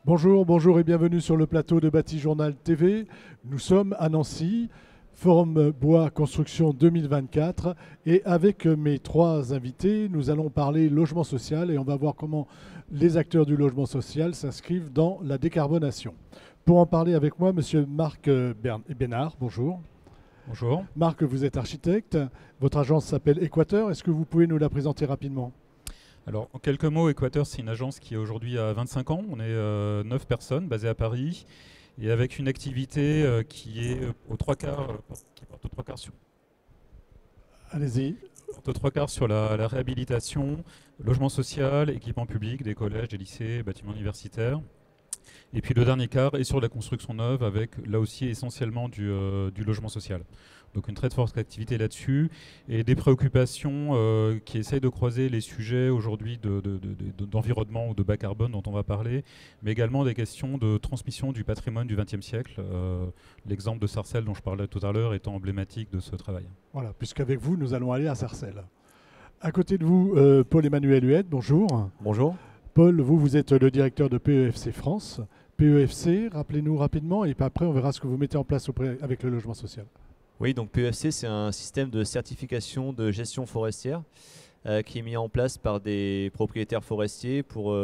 Bonjour, bonjour et bienvenue sur le plateau de Bâti Journal TV. Nous sommes à Nancy, Forum Bois Construction 2024. Et avec mes trois invités, nous allons parler logement social et on va voir comment les acteurs du logement social s'inscrivent dans la décarbonation. Pour en parler avec moi, monsieur Marc Bénard, bonjour. Bonjour. Marc, vous êtes architecte. Votre agence s'appelle Équateur. Est-ce que vous pouvez nous la présenter rapidement ? Alors, en quelques mots, Équateur, c'est une agence qui est aujourd'hui à 25 ans. On est 9 personnes basées à Paris et avec une activité qui est aux trois quarts, qui porte aux trois quarts sur, Allez-y. porte aux trois quarts sur la réhabilitation, logement social, équipement public, des collèges, des lycées, bâtiments universitaires. Et puis le dernier quart est sur la construction neuve avec là aussi essentiellement du logement social. Donc une très forte activité là-dessus et des préoccupations qui essayent de croiser les sujets aujourd'hui d'environnement ou de bas carbone dont on va parler, mais également des questions de transmission du patrimoine du XXe siècle. L'exemple de Sarcelles dont je parlais tout à l'heure étant emblématique de ce travail. Voilà, puisqu'avec vous, nous allons aller à Sarcelles. À côté de vous, Paul-Emmanuel Huette, bonjour. Bonjour. Paul, vous êtes le directeur de PEFC France. PEFC, rappelez-nous rapidement, et puis après on verra ce que vous mettez en place avec le logement social. Oui, donc PEFC, c'est un système de certification de gestion forestière qui est mis en place par des propriétaires forestiers pour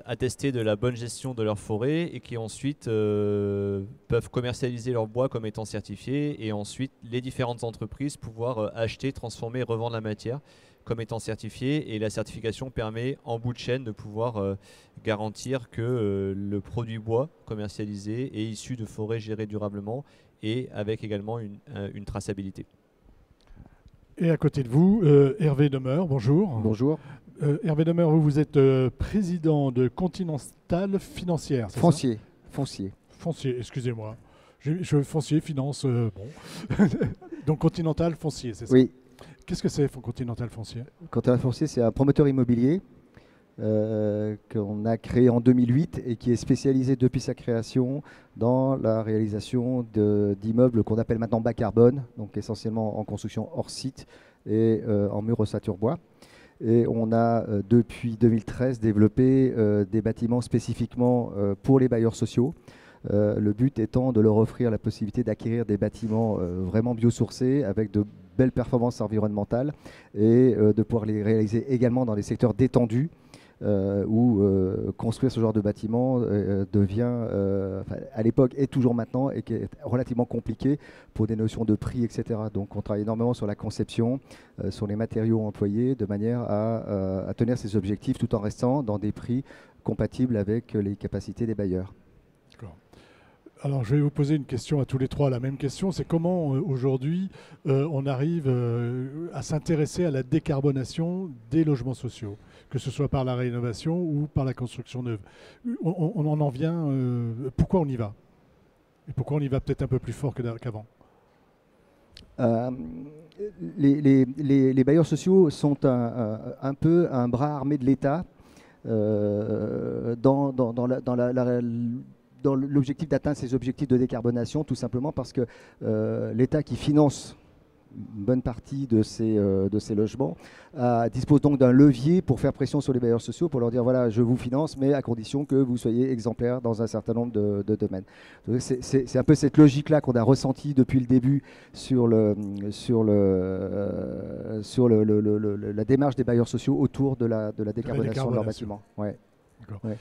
attester de la bonne gestion de leur forêt et qui ensuite peuvent commercialiser leur bois comme étant certifié et ensuite les différentes entreprises pouvoir acheter, transformer, revendre la matière comme étant certifié, et la certification permet en bout de chaîne de pouvoir garantir que le produit bois commercialisé est issu de forêts gérées durablement et avec également une traçabilité. Et à côté de vous, Hervé Demeure, bonjour. Bonjour. Hervé Demeure, vous êtes président de Continental Financière, c'est Foncier. ça ? Foncier. Foncier, excusez-moi. Foncier, finance, bon. Donc Continental Foncier, c'est ça ? Oui. Qu'est-ce que c'est Continental Foncier ? Continental Foncier, c'est un promoteur immobilier qu'on a créé en 2008 et qui est spécialisé depuis sa création dans la réalisation d'immeubles qu'on appelle maintenant bas carbone, donc essentiellement en construction hors site et en mur ossature bois. Et on a depuis 2013 développé des bâtiments spécifiquement pour les bailleurs sociaux. Le but étant de leur offrir la possibilité d'acquérir des bâtiments vraiment biosourcés avec de belles performances environnementales et de pouvoir les réaliser également dans des secteurs détendus où construire ce genre de bâtiment devient, à l'époque et toujours maintenant, et qui est relativement compliqué pour des notions de prix, etc. Donc on travaille énormément sur la conception, sur les matériaux employés, de manière à tenir ces objectifs tout en restant dans des prix compatibles avec les capacités des bailleurs. Alors, je vais vous poser une question à tous les trois. La même question, c'est comment aujourd'hui on arrive à s'intéresser à la décarbonation des logements sociaux, que ce soit par la rénovation ou par la construction neuve. On en vient. Pourquoi on y va ? Et pourquoi on y va peut-être un peu plus fort qu'avant ? Les bailleurs sociaux sont un peu un bras armé de l'État dans l'objectif d'atteindre ces objectifs de décarbonation, tout simplement parce que l'État qui finance une bonne partie de ces logements dispose donc d'un levier pour faire pression sur les bailleurs sociaux, pour leur dire voilà, je vous finance, mais à condition que vous soyez exemplaires dans un certain nombre de domaines. C'est un peu cette logique-là qu'on a ressentie depuis le début sur la démarche des bailleurs sociaux autour de la décarbonation de leurs bâtiments. Ouais. Ouais.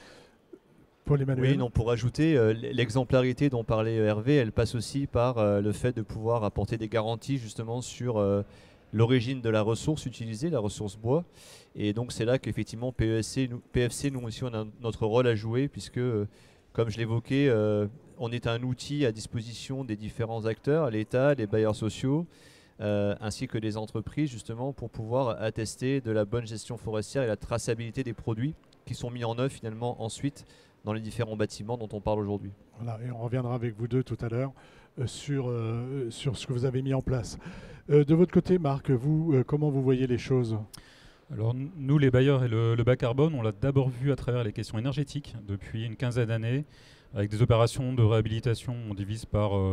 Paul-Emmanuel. Oui, non, pour ajouter, l'exemplarité dont parlait Hervé, elle passe aussi par le fait de pouvoir apporter des garanties justement sur l'origine de la ressource utilisée, la ressource bois. Et donc c'est là qu'effectivement PFC, nous aussi, on a notre rôle à jouer puisque, comme je l'évoquais, on est un outil à disposition des différents acteurs, l'État, les bailleurs sociaux, ainsi que les entreprises justement pour pouvoir attester de la bonne gestion forestière et la traçabilité des produits qui sont mis en œuvre finalement ensuite dans les différents bâtiments dont on parle aujourd'hui. Voilà, et on reviendra avec vous deux tout à l'heure sur ce que vous avez mis en place. De votre côté, Marc, vous, comment vous voyez les choses ? Alors nous, les bailleurs et le bas carbone, on l'a d'abord vu à travers les questions énergétiques depuis une quinzaine d'années, avec des opérations de réhabilitation. On divise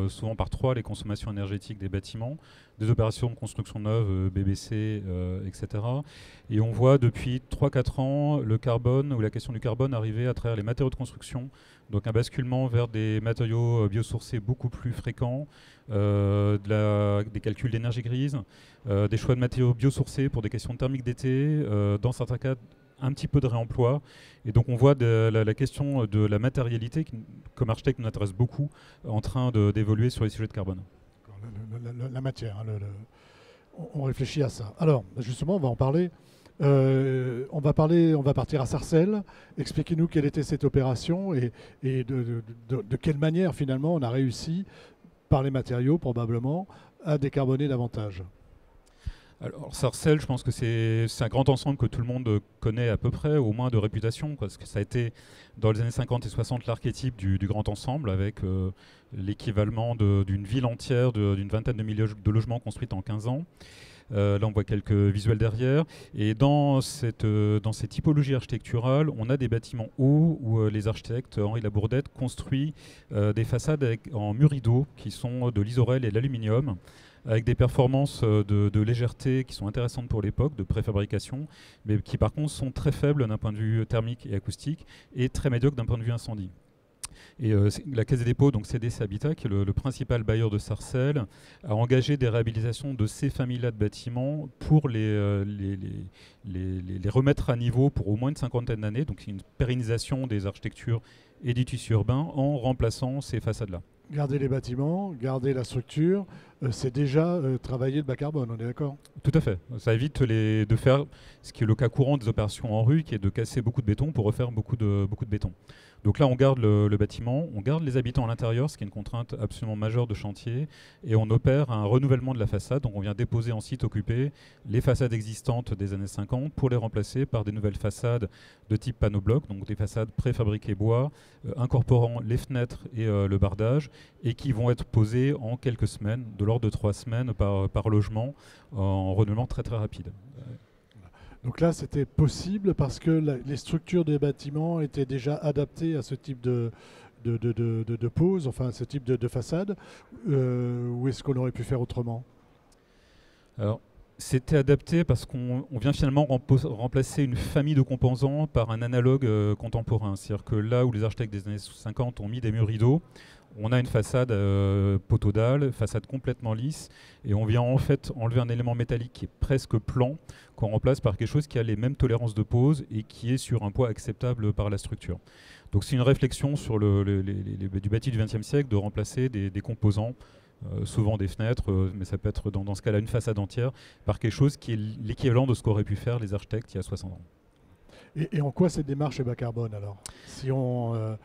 souvent par 3 les consommations énergétiques des bâtiments, des opérations de construction neuve, BBC, etc. Et on voit depuis 3-4 ans le carbone ou la question du carbone arriver à travers les matériaux de construction, donc un basculement vers des matériaux biosourcés beaucoup plus fréquents, des calculs d'énergie grise, des choix de matériaux biosourcés pour des questions thermiques d'été, dans certains cas un petit peu de réemploi. Et donc on voit la question de la matérialité, qui, comme architecte, nous intéresse beaucoup, en train d'évoluer sur les sujets de carbone. La matière, hein, on réfléchit à ça. Alors, justement, on va en parler. On va partir à Sarcelles. Expliquez-nous quelle était cette opération et de quelle manière, finalement, on a réussi, par les matériaux, probablement, à décarboner davantage. Alors Sarcelles, je pense que c'est un grand ensemble que tout le monde connaît à peu près, au moins de réputation, parce que ça a été dans les années 50 et 60 l'archétype du grand ensemble, avec l'équivalent d'une ville entière, d'une vingtaine de logements construits en 15 ans. Là, on voit quelques visuels derrière. Et dans ces typologies architecturales, on a des bâtiments hauts où les architectes, Henri Labourdette, construit des façades en murs rideaux qui sont de l'isorel et de l'aluminium, avec des performances de légèreté qui sont intéressantes pour l'époque, de préfabrication, mais qui par contre sont très faibles d'un point de vue thermique et acoustique, et très médiocres d'un point de vue incendie. Et la Caisse des dépôts, donc CDC Habitat, qui est le principal bailleur de Sarcelles, a engagé des réhabilitations de ces familles-là de bâtiments pour les remettre à niveau pour au moins une cinquantaine d'années. Donc c'est une pérennisation des architectures et du tissu urbain en remplaçant ces façades-là. Garder les bâtiments, garder la structure, c'est déjà travailler le bas carbone, on est d'accord? Tout à fait. Ça évite de faire ce qui est le cas courant des opérations en rue, qui est de casser beaucoup de béton pour refaire beaucoup de béton. Donc là, on garde le bâtiment, on garde les habitants à l'intérieur, ce qui est une contrainte absolument majeure de chantier, et on opère un renouvellement de la façade. Donc on vient déposer en site occupé les façades existantes des années 50 pour les remplacer par des nouvelles façades de type panneau-bloc, donc des façades préfabriquées bois, incorporant les fenêtres et le bardage, et qui vont être posées en quelques semaines, de l'ordre de 3 semaines par logement, en renouvellement très très rapide. Donc là, c'était possible parce que les structures des bâtiments étaient déjà adaptées à ce type de pose, enfin ce type de façade, ou est-ce qu'on aurait pu faire autrement? Alors, c'était adapté parce qu'on vient finalement remplacer une famille de composants par un analogue contemporain. C'est-à-dire que là où les architectes des années 50 ont mis des murs rideaux, on a une façade poteau dalle, façade complètement lisse, et on vient en fait enlever un élément métallique qui est presque plan, qu'on remplace par quelque chose qui a les mêmes tolérances de pose et qui est sur un poids acceptable par la structure. Donc c'est une réflexion sur du bâti du XXe siècle de remplacer des composants, souvent des fenêtres, mais ça peut être dans ce cas-là une façade entière, par quelque chose qui est l'équivalent de ce qu'auraient pu faire les architectes il y a 60 ans. Et en quoi cette démarche est bas carbone alors? Si on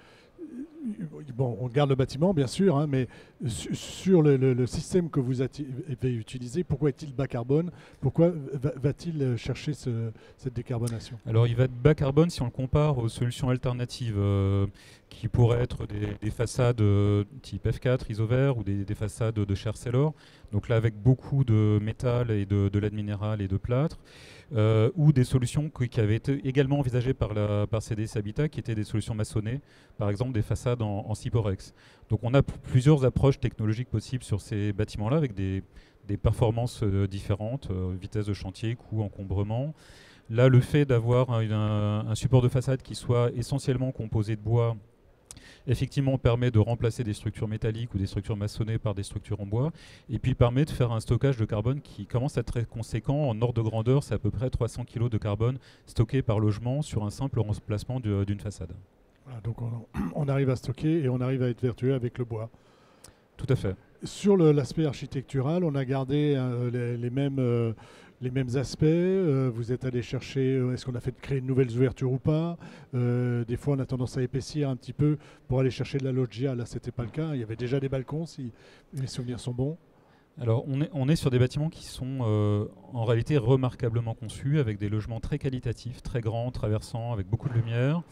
on garde le bâtiment, bien sûr, hein, mais sur le système que vous avez utilisé, pourquoi est-il bas carbone? Pourquoi va-t-il chercher cette décarbonation? Alors, il va être bas carbone si on le compare aux solutions alternatives qui pourraient être des façades type F4, isovert, ou des façades de Cher Sellor. Donc là, avec beaucoup de métal et de laine minérale et de plâtre. Ou des solutions qui avaient été également envisagées par CDC Habitat, qui étaient des solutions maçonnées, par exemple des façades en Ciporex. Donc on a plusieurs approches technologiques possibles sur ces bâtiments-là, avec des performances différentes, vitesse de chantier, coût, encombrement. Là, le fait d'avoir un support de façade qui soit essentiellement composé de bois, effectivement permet de remplacer des structures métalliques ou des structures maçonnées par des structures en bois, et puis permet de faire un stockage de carbone qui commence à être très conséquent. En ordre de grandeur, c'est à peu près 300 kg de carbone stocké par logement sur un simple remplacement d'une façade. Voilà, donc on arrive à stocker et on arrive à être vertueux avec le bois. Tout à fait. Sur l'aspect architectural, on a gardé les mêmes aspects. Vous êtes allé chercher, est-ce qu'on a fait créer de nouvelles ouvertures ou pas? Des fois, on a tendance à épaissir un petit peu pour aller chercher de la loggia. Là, c'était pas le cas. Il y avait déjà des balcons, si mes souvenirs sont bons. Alors, on est sur des bâtiments qui sont en réalité remarquablement conçus, avec des logements très qualitatifs, très grands, traversants, avec beaucoup de lumière.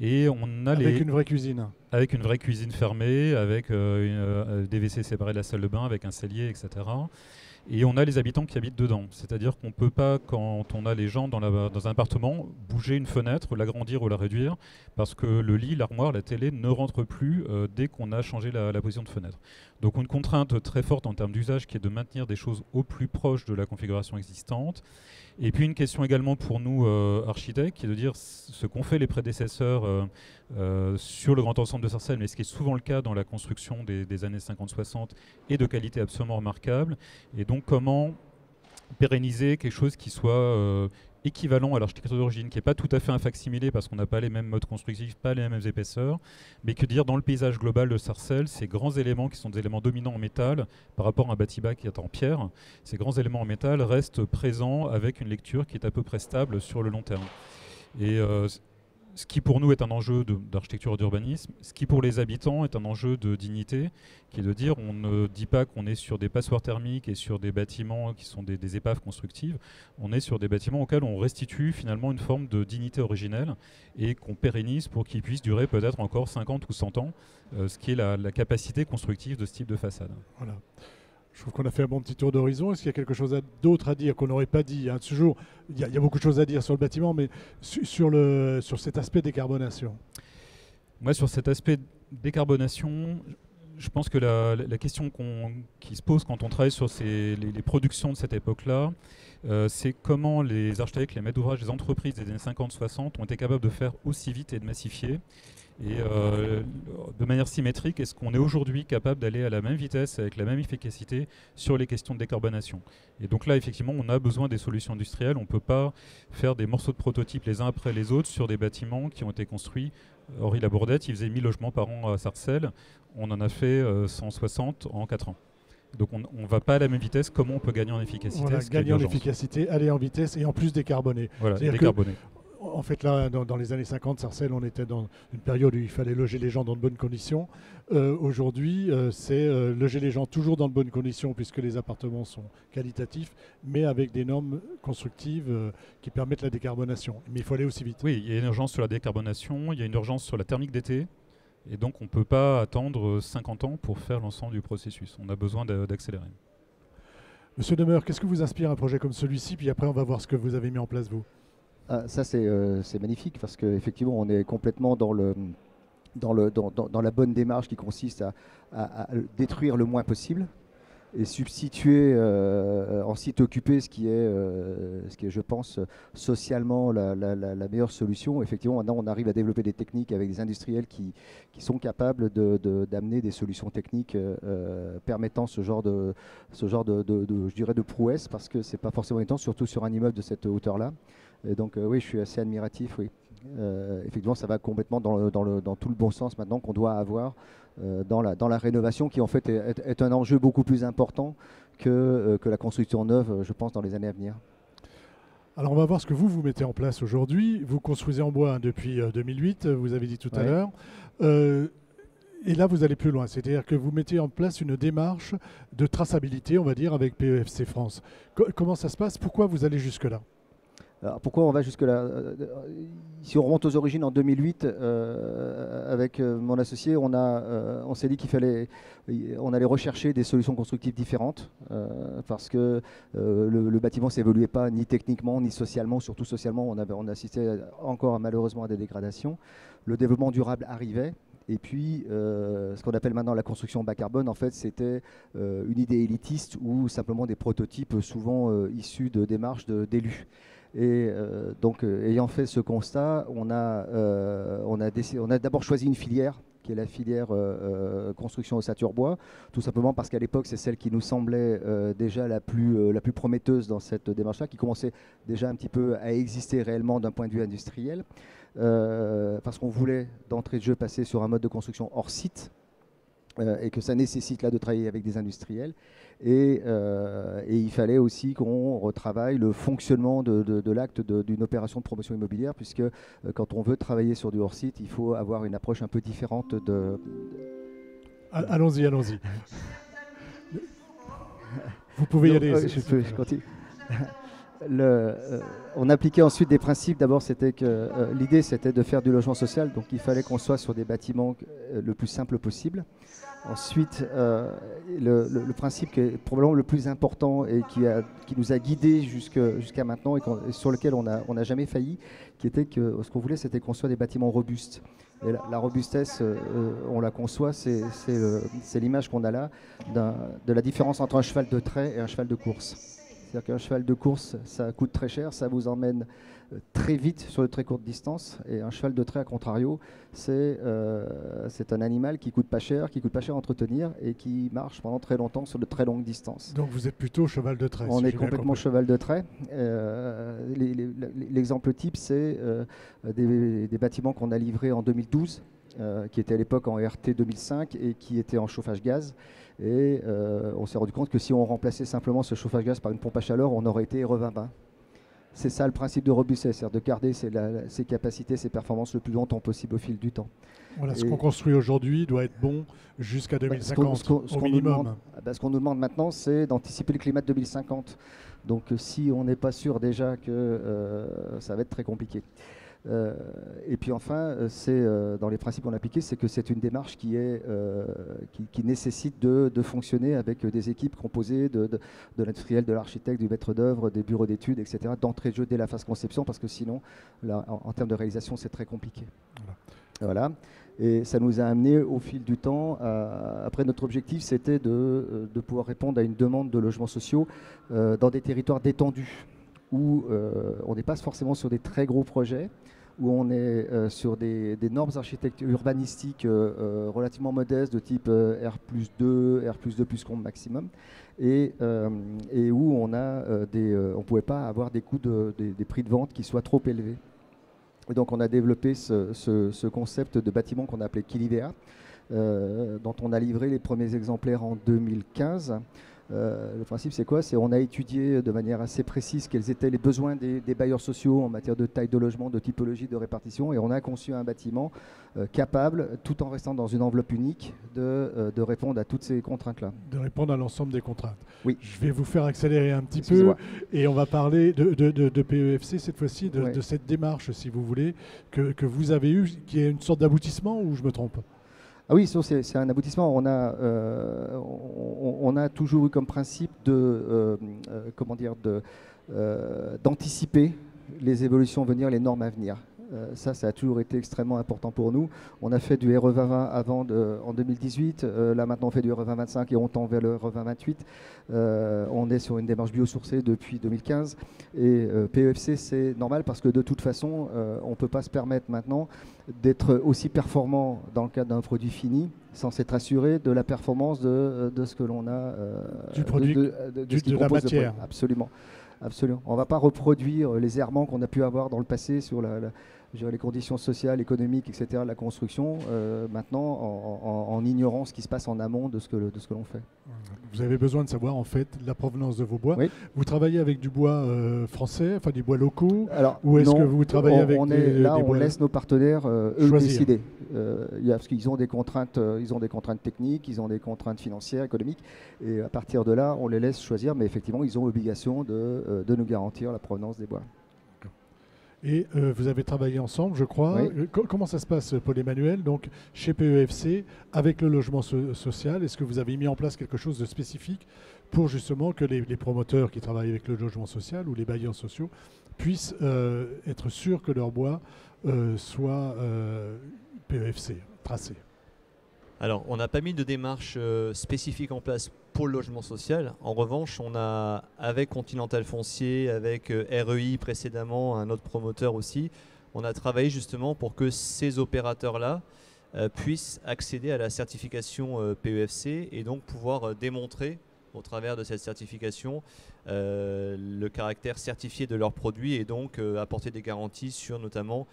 Et on a avec une vraie cuisine. Avec une vraie cuisine fermée, avec des WC séparés de la salle de bain, avec un cellier, etc. et on a les habitants qui habitent dedans. C'est-à-dire qu'on ne peut pas, quand on a les gens dans un appartement, bouger une fenêtre, l'agrandir ou la réduire, parce que le lit, l'armoire, la télé ne rentrent plus dès qu'on a changé la position de fenêtre. Donc une contrainte très forte en termes d'usage qui est de maintenir des choses au plus proche de la configuration existante. Et puis une question également pour nous architectes, qui est de dire ce qu'ont fait les prédécesseurs sur le grand ensemble de Sarcelles, mais ce qui est souvent le cas dans la construction des années 50-60 est de qualité absolument remarquable. Et donc comment pérenniser quelque chose qui soit équivalent à l'architecture d'origine, qui n'est pas tout à fait un facsimilé parce qu'on n'a pas les mêmes modes constructifs, pas les mêmes épaisseurs, mais que dire dans le paysage global de Sarcelles, ces grands éléments qui sont des éléments dominants en métal par rapport à un bâtiment qui est en pierre, ces grands éléments en métal restent présents avec une lecture qui est à peu près stable sur le long terme. Et ce qui pour nous est un enjeu d'architecture et d'urbanisme, ce qui pour les habitants est un enjeu de dignité, qui est de dire on ne dit pas qu'on est sur des passoires thermiques et sur des bâtiments qui sont des épaves constructives, on est sur des bâtiments auxquels on restitue finalement une forme de dignité originelle et qu'on pérennise pour qu'ils puissent durer peut-être encore 50 ou 100 ans, ce qui est la capacité constructive de ce type de façade. Voilà. Je trouve qu'on a fait un bon petit tour d'horizon. Est-ce qu'il y a quelque chose d'autre à dire qu'on n'aurait pas dit ce jour, il y a beaucoup de choses à dire sur le bâtiment, mais sur cet aspect décarbonation. Moi, sur cet aspect décarbonation, je pense que la question qui se pose quand on travaille sur les productions de cette époque-là, c'est comment les architectes, les maîtres d'ouvrage, les entreprises des années 50-60 ont été capables de faire aussi vite et de massifier. Et de manière symétrique, est-ce qu'on est aujourd'hui capable d'aller à la même vitesse, avec la même efficacité sur les questions de décarbonation? Et donc là, effectivement, on a besoin des solutions industrielles. On ne peut pas faire des morceaux de prototypes les uns après les autres sur des bâtiments qui ont été construits. Henri Labourdette, il faisait 1000 logements par an à Sarcelles. On en a fait 160 en 4 ans. Donc on ne va pas à la même vitesse. Comment on peut gagner en efficacité? Voilà, gagner en efficacité, aller en vitesse et en plus décarboner. Voilà, décarboner. En fait, là, dans les années 50, Sarcelles, on était dans une période où il fallait loger les gens dans de bonnes conditions. Aujourd'hui, c'est loger les gens toujours dans de bonnes conditions puisque les appartements sont qualitatifs, mais avec des normes constructives qui permettent la décarbonation. Mais il faut aller aussi vite. Oui, il y a une urgence sur la décarbonation, il y a une urgence sur la thermique d'été. Et donc, on ne peut pas attendre 50 ans pour faire l'ensemble du processus. On a besoin d'accélérer. Monsieur Demeure, qu'est-ce que vous inspire un projet comme celui-ci? Puis après, on va voir ce que vous avez mis en place, vous. Ça, c'est magnifique parce qu'effectivement, on est complètement dans la bonne démarche qui consiste à détruire le moins possible et substituer en site occupé ce qui est, je pense, socialement la meilleure solution. Effectivement, maintenant, on arrive à développer des techniques avec des industriels qui sont capables d'amener des solutions techniques permettant ce genre de je dirais, de prouesse, parce que c'est pas forcément évident, surtout sur un immeuble de cette hauteur-là. Et donc, oui, je suis assez admiratif, oui. Effectivement, ça va complètement dans tout le bon sens maintenant qu'on doit avoir dans la rénovation, qui en fait est un enjeu beaucoup plus important que la construction neuve, je pense, dans les années à venir. Alors on va voir ce que vous mettez en place aujourd'hui. Vous construisez en bois depuis 2008, vous avez dit tout à l'heure. Et là, vous allez plus loin, c'est-à-dire que vous mettez en place une démarche de traçabilité, on va dire, avec PEFC France. Comment ça se passe? Pourquoi vous allez jusque-là? Alors pourquoi on va jusque-là? Si on remonte aux origines, en 2008, avec mon associé, on s'est dit on allait rechercher des solutions constructives différentes, parce que le bâtiment ne s'évoluait pas ni techniquement ni socialement. Surtout socialement, on assistait encore malheureusement à des dégradations. Le développement durable arrivait. Et puis, ce qu'on appelle maintenant la construction bas carbone, en fait, c'était une idée élitiste ou simplement des prototypes souvent issus de démarches d'élus. Et donc, ayant fait ce constat, on a d'abord choisi une filière, qui est la filière construction ossature bois, tout simplement parce qu'à l'époque, c'est celle qui nous semblait déjà la plus prometteuse dans cette démarche-là, qui commençait déjà un petit peu à exister réellement d'un point de vue industriel, parce qu'on voulait d'entrée de jeu passer sur un mode de construction hors site, et que ça nécessite là de travailler avec des industriels. Et il fallait aussi qu'on retravaille le fonctionnement de l'acte d'une opération de promotion immobilière, puisque quand on veut travailler sur du hors-site, il faut avoir une approche un peu différente de... Allons-y. Vous pouvez y aller. Je continue. On appliquait ensuite des principes. D'abord, c'était que l'idée, c'était de faire du logement social. Donc, il fallait qu'on soit sur des bâtiments le plus simple possible. Ensuite, le principe qui est probablement le plus important et qui nous a guidés jusqu'à maintenant et sur lequel on n'a jamais failli, qui était que ce qu'on voulait, c'était construire des bâtiments robustes. Et la robustesse, on la conçoit, c'est l'image qu'on a là de la différence entre un cheval de trait et un cheval de course. C'est-à-dire qu'un cheval de course, ça coûte très cher, ça vous emmène très vite sur de très courtes distances. Et un cheval de trait, à contrario, c'est un animal qui coûte pas cher à entretenir et qui marche pendant très longtemps sur de très longues distances. Donc vous êtes plutôt cheval de trait. On est complètement cheval de trait. L'exemple type, c'est des bâtiments qu'on a livrés en 2012, qui étaient à l'époque en RT 2005 et qui étaient en chauffage gaz. Et on s'est rendu compte que si on remplaçait simplement ce chauffage gaz par une pompe à chaleur, on aurait été RE2020. C'est ça le principe de robustesse, c'est-à-dire de garder ses capacités, ses performances le plus longtemps possible au fil du temps. Voilà, ce qu'on construit aujourd'hui doit être bon jusqu'à 2050 au minimum. Ce qu'on nous demande maintenant, c'est d'anticiper le climat de 2050. Donc si on n'est pas sûr déjà que ça va être très compliqué. Et puis enfin, dans les principes qu'on a appliqués, c'est que c'est une démarche qui nécessite de fonctionner avec des équipes composées de l'industriel, de l'architecte, du maître d'œuvre, des bureaux d'études, etc., d'entrée de jeu dès la phase conception, parce que sinon, là, en termes de réalisation, c'est très compliqué. Voilà. Et ça nous a amené au fil du temps, après notre objectif, c'était de pouvoir répondre à une demande de logements sociaux dans des territoires détendus, où on n'est pas forcément sur des très gros projets, où on est sur des normes architecturales urbanistiques relativement modestes, de type R+2, R+2+, maximum, et où on ne pouvait pas avoir des coûts des prix de vente qui soient trop élevés. Et donc on a développé ce concept de bâtiment qu'on a appelé Kilivea, dont on a livré les premiers exemplaires en 2015. Le principe, c'est quoi? On a étudié de manière assez précise quels étaient les besoins des bailleurs sociaux en matière de taille de logement, de typologie, de répartition, et on a conçu un bâtiment capable, tout en restant dans une enveloppe unique, de répondre à toutes ces contraintes-là. De répondre à l'ensemble des contraintes. Oui. Je vais vous faire accélérer un petit peu, et on va parler de PEFC cette fois-ci, de cette démarche, si vous voulez, que vous avez eue, qui est une sorte d'aboutissement, ou je me trompe? Ah oui, c'est un aboutissement. On a toujours eu comme principe d'anticiper les évolutions à venir, les normes à venir. Ça a toujours été extrêmement important pour nous. On a fait du RE2020 en 2018. Là, maintenant, on fait du RE2025 et on tend vers le RE2028. On est sur une démarche biosourcée depuis 2015. Et PEFC, c'est normal parce que de toute façon, on ne peut pas se permettre maintenant d'être aussi performant dans le cadre d'un produit fini sans s'être assuré de la performance de ce que l'on a du produit, de la matière. Absolument. Absolument. On ne va pas reproduire les errements qu'on a pu avoir dans le passé sur les conditions sociales, économiques, etc., la construction, maintenant en ignorant ce qui se passe en amont de ce que l'on fait. Vous avez besoin de savoir en fait la provenance de vos bois. Oui. Vous travaillez avec du bois français, enfin des bois locaux, alors, ou est-ce que vous travaillez avec des bois... On laisse nos partenaires eux décider. Parce qu'ils ont des contraintes, techniques, ils ont des contraintes financières, économiques, et à partir de là, on les laisse choisir, mais effectivement, ils ont l'obligation de nous garantir la provenance des bois. Et vous avez travaillé ensemble, je crois. Oui. Comment ça se passe, Paul-Emmanuel, donc chez PEFC, avec le logement social? Est-ce que vous avez mis en place quelque chose de spécifique pour justement que les promoteurs qui travaillent avec le logement social ou les bailleurs sociaux puissent être sûrs que leur bois soit PEFC, tracé? Alors, on n'a pas mis de démarche spécifique en place pour le logement social. En revanche, on a, avec Continental Foncier, avec REI précédemment, un autre promoteur aussi, on a travaillé justement pour que ces opérateurs-là puissent accéder à la certification PEFC et donc pouvoir démontrer au travers de cette certification le caractère certifié de leurs produits et donc apporter des garanties sur notamment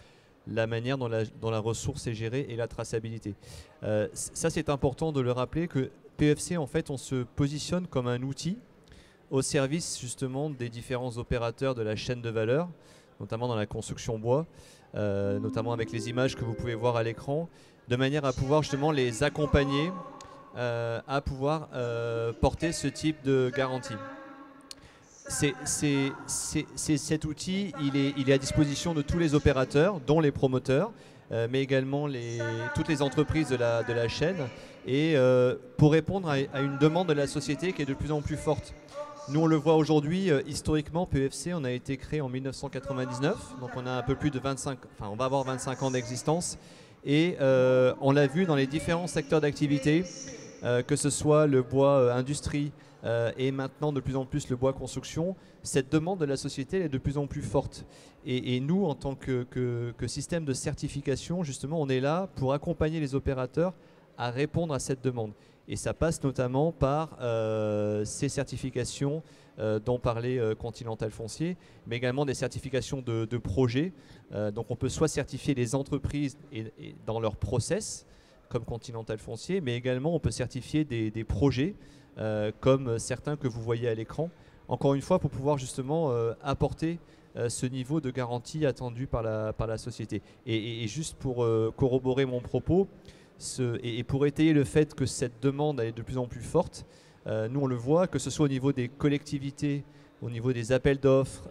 la manière dont la ressource est gérée et la traçabilité. Ça, c'est important de le rappeler que PEFC, en fait, on se positionne comme un outil au service justement des différents opérateurs de la chaîne de valeur, notamment dans la construction bois, notamment avec les images que vous pouvez voir à l'écran, de manière à pouvoir justement les accompagner à pouvoir porter ce type de garantie. Cet outil, il est à disposition de tous les opérateurs, dont les promoteurs, mais également toutes les entreprises de la chaîne, et pour répondre à une demande de la société qui est de plus en plus forte. Nous, on le voit aujourd'hui, historiquement, PEFC, on a été créé en 1999, donc on a un peu plus de 25, enfin on va avoir 25 ans d'existence, et on l'a vu dans les différents secteurs d'activité, que ce soit le bois industrie, et maintenant de plus en plus le bois construction, cette demande de la société est de plus en plus forte. Et nous, en tant que système de certification, justement, on est là pour accompagner les opérateurs à répondre à cette demande. Et ça passe notamment par ces certifications dont parlait Continental Foncier, mais également des certifications de projets. Donc on peut soit certifier les entreprises et dans leur process, comme Continental Foncier, mais également on peut certifier des projets, comme certains que vous voyez à l'écran, encore une fois pour pouvoir justement apporter ce niveau de garantie attendu par la société. Et juste pour corroborer mon propos, et pour étayer le fait que cette demande est de plus en plus forte, nous on le voit, que ce soit au niveau des collectivités, au niveau des appels d'offres,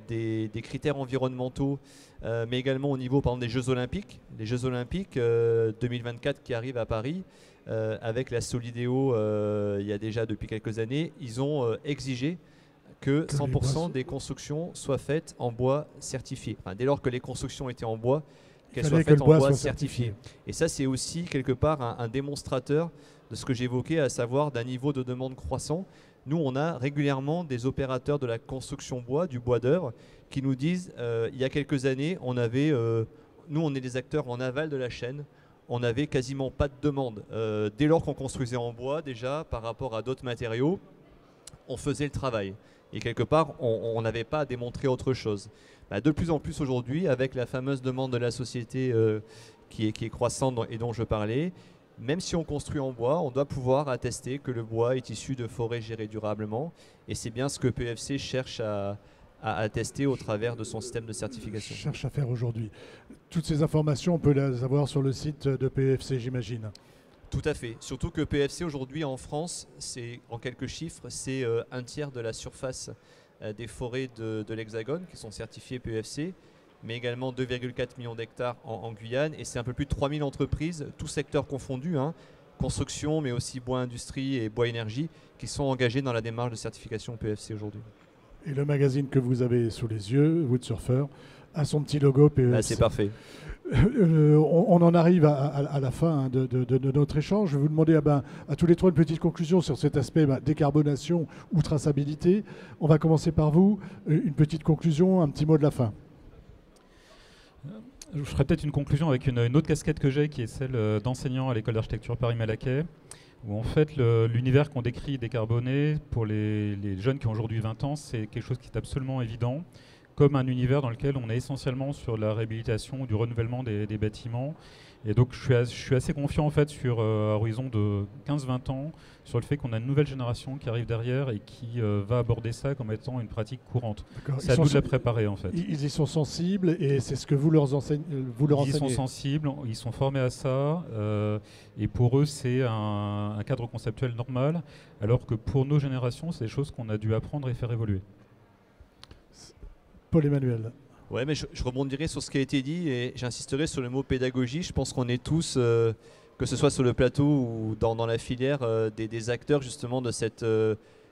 des critères environnementaux, mais également au niveau par exemple, des Jeux Olympiques. Les Jeux Olympiques 2024 qui arrivent à Paris, avec la Solidéo il y a déjà depuis quelques années, ils ont exigé que 100% des constructions soient faites en bois certifié. Enfin, dès lors que les constructions étaient en bois, qu'elles soient faites en bois certifié. Et ça, c'est aussi quelque part un démonstrateur de ce que j'évoquais, à savoir d'un niveau de demande croissant. Nous, on a régulièrement des opérateurs de la construction bois, du bois d'œuvre, qui nous disent, il y a quelques années, nous, on est des acteurs en aval de la chaîne, on n'avait quasiment pas de demande. Dès lors qu'on construisait en bois, déjà, par rapport à d'autres matériaux, on faisait le travail. Et quelque part, on n'avait pas à démontrer autre chose. De plus en plus aujourd'hui, avec la fameuse demande de la société qui est croissante et dont je parlais, même si on construit en bois, on doit pouvoir attester que le bois est issu de forêts gérées durablement. Et c'est bien ce que PEFC cherche à attester au travers de son système de certification. Cherche à faire aujourd'hui. Toutes ces informations, on peut les avoir sur le site de PEFC, j'imagine. Tout à fait. Surtout que PEFC aujourd'hui en France, c'est en quelques chiffres, c'est un tiers de la surface des forêts de l'Hexagone qui sont certifiées PEFC, mais également 2,4 millions d'hectares en Guyane, et c'est un peu plus de 3000 entreprises, tous secteurs confondus, construction, mais aussi bois industrie et bois énergie, qui sont engagés dans la démarche de certification PEFC aujourd'hui. Et le magazine que vous avez sous les yeux, Wood Surfer, a son petit logo PEFC. C'est parfait. On en arrive à la fin de notre échange. Je vais vous demander à tous les trois une petite conclusion sur cet aspect décarbonation ou traçabilité. On va commencer par vous. Une petite conclusion, un petit mot de la fin. Je ferai peut-être une conclusion avec une autre casquette que j'ai, qui est celle d'enseignant à l'école d'architecture Paris-Malaquais, où en fait l'univers qu'on décrit décarboné pour les jeunes qui ont aujourd'hui 20 ans, c'est quelque chose qui est absolument évident, comme un univers dans lequel on est essentiellement sur la réhabilitation, du renouvellement des bâtiments. Et donc je suis assez confiant en fait sur un horizon de 15-20 ans, sur le fait qu'on a une nouvelle génération qui arrive derrière et qui va aborder ça comme étant une pratique courante. C'est à nous de la préparer en fait. Ils y sont sensibles et c'est ce que vous leur enseignez. Ils y sont sensibles, ils sont formés à ça et pour eux c'est un cadre conceptuel normal, alors que pour nos générations c'est des choses qu'on a dû apprendre et faire évoluer. Paul-Emmanuel. Ouais, mais je rebondirai sur ce qui a été dit et j'insisterai sur le mot pédagogie. Je pense qu'on est tous, que ce soit sur le plateau ou dans la filière, des acteurs justement de cette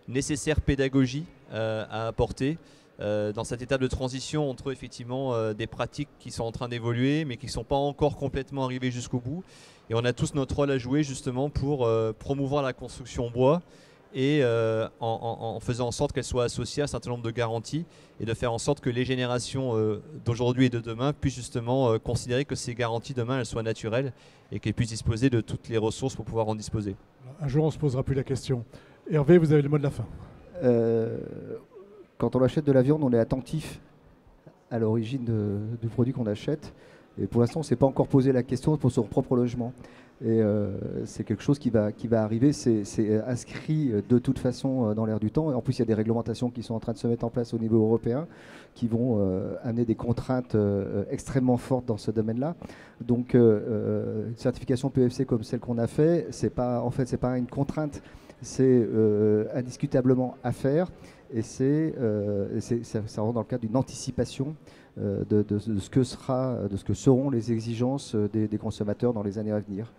nécessaire pédagogie à apporter dans cette étape de transition entre effectivement des pratiques qui sont en train d'évoluer mais qui ne sont pas encore complètement arrivées jusqu'au bout. Et on a tous notre rôle à jouer justement pour promouvoir la construction bois et en faisant en sorte qu'elle soit associée à un certain nombre de garanties et de faire en sorte que les générations d'aujourd'hui et de demain puissent justement considérer que ces garanties demain elles soient naturelles et qu'elles puissent disposer de toutes les ressources pour pouvoir en disposer. Un jour on ne se posera plus la question. Hervé, vous avez le mot de la fin. Quand on achète de la viande, on est attentif à l'origine du produit qu'on achète. Et pour l'instant, on ne s'est pas encore posé la question pour son propre logement. Et c'est quelque chose qui va arriver, c'est inscrit de toute façon dans l'air du temps. Et en plus, il y a des réglementations qui sont en train de se mettre en place au niveau européen qui vont amener des contraintes extrêmement fortes dans ce domaine-là. Donc, une certification PEFC comme celle qu'on a fait, c'est pas une contrainte, c'est indiscutablement à faire. Et ça rentre dans le cadre d'une anticipation de ce que seront les exigences des consommateurs dans les années à venir.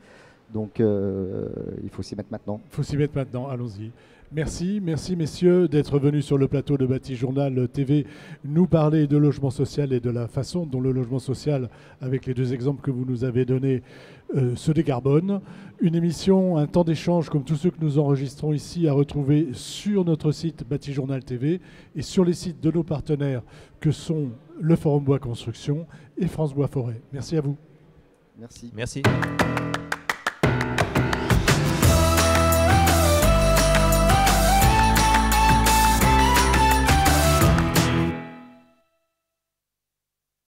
Donc il faut s'y mettre maintenant. Il faut s'y mettre maintenant, allons-y. Merci messieurs d'être venus sur le plateau de Batijournal TV nous parler de logement social et de la façon dont le logement social, avec les 2 exemples que vous nous avez donnés, se décarbone. Une émission, un temps d'échange comme tous ceux que nous enregistrons ici à retrouver sur notre site Batijournal TV et sur les sites de nos partenaires que sont le Forum Bois Construction et France Bois Forêt. Merci à vous. Merci. Merci.